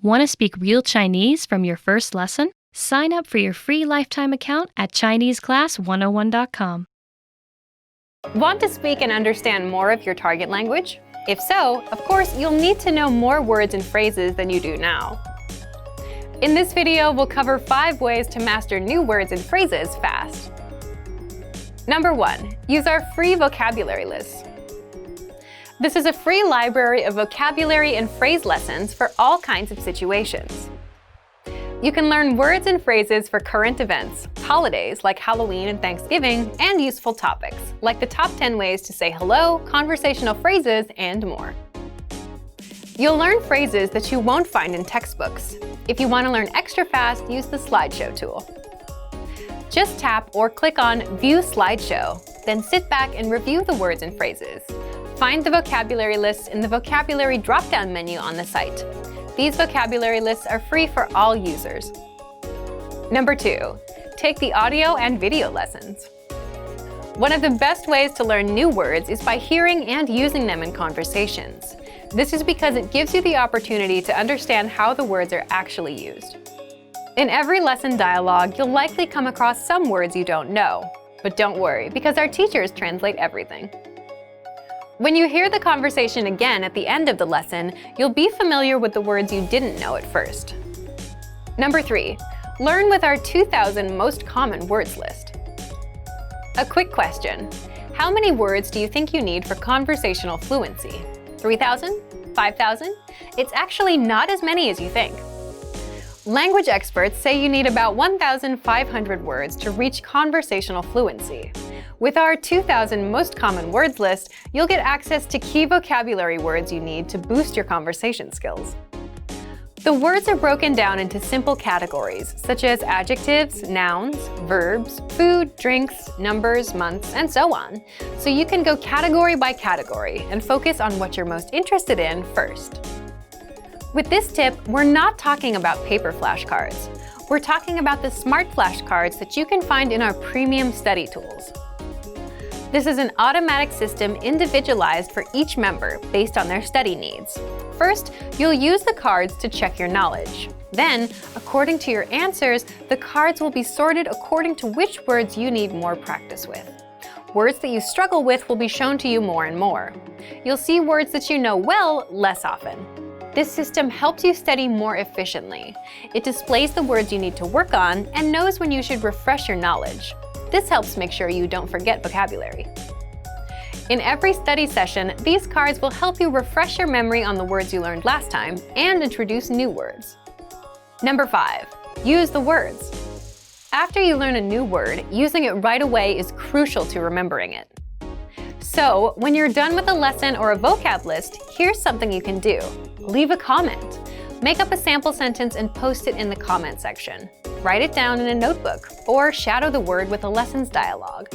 Want to speak real Chinese from your first lesson? Sign up for your free lifetime account at ChineseClass101.com. Want to speak and understand more of your target language? If so, of course, you'll need to know more words and phrases than you do now. In this video, we'll cover 5 ways to master new words and phrases fast. Number 1. Use our free vocabulary list. This is a free library of vocabulary and phrase lessons for all kinds of situations. You can learn words and phrases for current events, holidays like Halloween and Thanksgiving, and useful topics like the top 10 ways to say hello, conversational phrases, and more. You'll learn phrases that you won't find in textbooks. If you want to learn extra fast, use the slideshow tool. Just tap or click on View Slideshow, then sit back and review the words and phrases. Find the vocabulary list in the vocabulary drop-down menu on the site. These vocabulary lists are free for all users. Number 2. Take the audio and video lessons. One of the best ways to learn new words is by hearing and using them in conversations. This is because it gives you the opportunity to understand how the words are actually used. In every lesson dialogue, you'll likely come across some words you don't know. But don't worry, because our teachers translate everything. When you hear the conversation again at the end of the lesson, you'll be familiar with the words you didn't know at first. Number 3. Learn with our 2,000 most common words list. A quick question. How many words do you think you need for conversational fluency? 3,000? 5,000? It's actually not as many as you think. Language experts say you need about 1,500 words to reach conversational fluency. With our 2,000 most common words list, you'll get access to key vocabulary words you need to boost your conversation skills. The words are broken down into simple categories, such as adjectives, nouns, verbs, food, drinks, numbers, months, and so on. So you can go category by category and focus on what you're most interested in first. With this tip, we're not talking about paper flashcards. We're talking about the smart flashcards that you can find in our premium study tools. This is an automatic system individualized for each member based on their study needs. First, you'll use the cards to check your knowledge. Then, according to your answers, the cards will be sorted according to which words you need more practice with. Words that you struggle with will be shown to you more and more. You'll see words that you know well less often. This system helps you study more efficiently. It displays the words you need to work on and knows when you should refresh your knowledge. This helps make sure you don't forget vocabulary. In every study session, these cards will help you refresh your memory on the words you learned last time and introduce new words. Number 5. Use the words. After you learn a new word, using it right away is crucial to remembering it. So, when you're done with a lesson or a vocab list, here's something you can do. Leave a comment. Make up a sample sentence and post it in the comment section. Write it down in a notebook, or shadow the word with a lessons dialogue.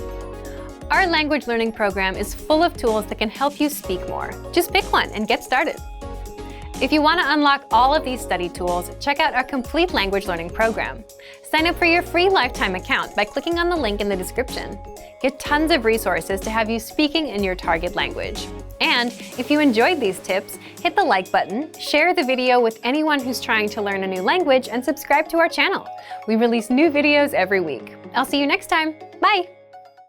Our language learning program is full of tools that can help you speak more. Just pick one and get started. If you want to unlock all of these study tools, check out our complete language learning program. Sign up for your free lifetime account by clicking on the link in the description. Get tons of resources to have you speaking in your target language. And if you enjoyed these tips, hit the like button, share the video with anyone who's trying to learn a new language, and subscribe to our channel. We release new videos every week. I'll see you next time. Bye!